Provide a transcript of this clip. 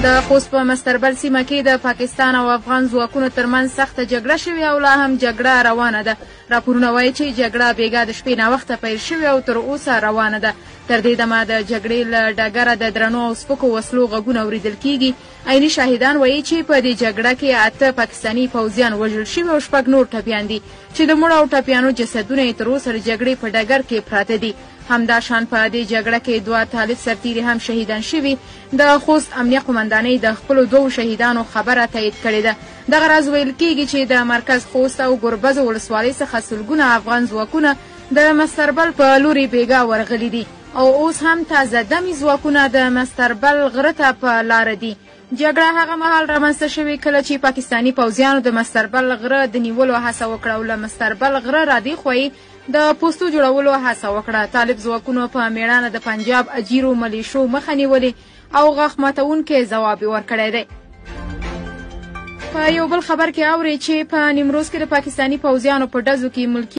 د خوست په مستربل سیمه کې د پاکستان او افغان ځواکونو ترمنځ سخته جګړه شوې او لا هم جګړه روانه ده. راپورونه وایي چې جګړه بېګا د شپې ناوخته پیل شوې او تر اوسه روانه ده. تر دې دمه د جګړې له ډګره د درنو او سپکو وسلو غږونه اورېدل کېږي. عیني شاهدان وایي چې په دې جګړه کې 8 پاکستاني پوځیان وژل شوي او 6 نور ټپیان دي چې د مړو او ټپیانو جسدونه یې تر اوسه د جګړې په ډګر کې پراته دي. همداشان په دې جګړه کې 2 طالب سرتیري هم شهیدان شوي. د خوست امنیه قمندانۍ د خپلو 2 شهیدانو خبره تایید کړې ده. دغه راز ویل کېږي چې د مرکز خوست او ګربز ولسوالۍ څخه سلګونه افغان ځواکونه د مستربل په لوري بېګا ورغلي دي او اوس هم تازه دمي ځواکونه د مستربل غره ته په لاره دي. جګړه هغه مهال رامنځته شوې کله چې پاکستاني پوځیانو د مستربل غره د نیولو هڅه وکړه او له مستربل غره را دې خوا د پوستو جوړولو هڅه وکړه. طالب ځواکونو په میړانه د پنجاب اجیرو ملیشو مخه نیولې او غاښ ماتونکی ځواب یې ورکړی دی. په یو بل خبر کې اورئ چې په نیمروز کې د پاکستاني پوځیانو په ډزو کې ملکي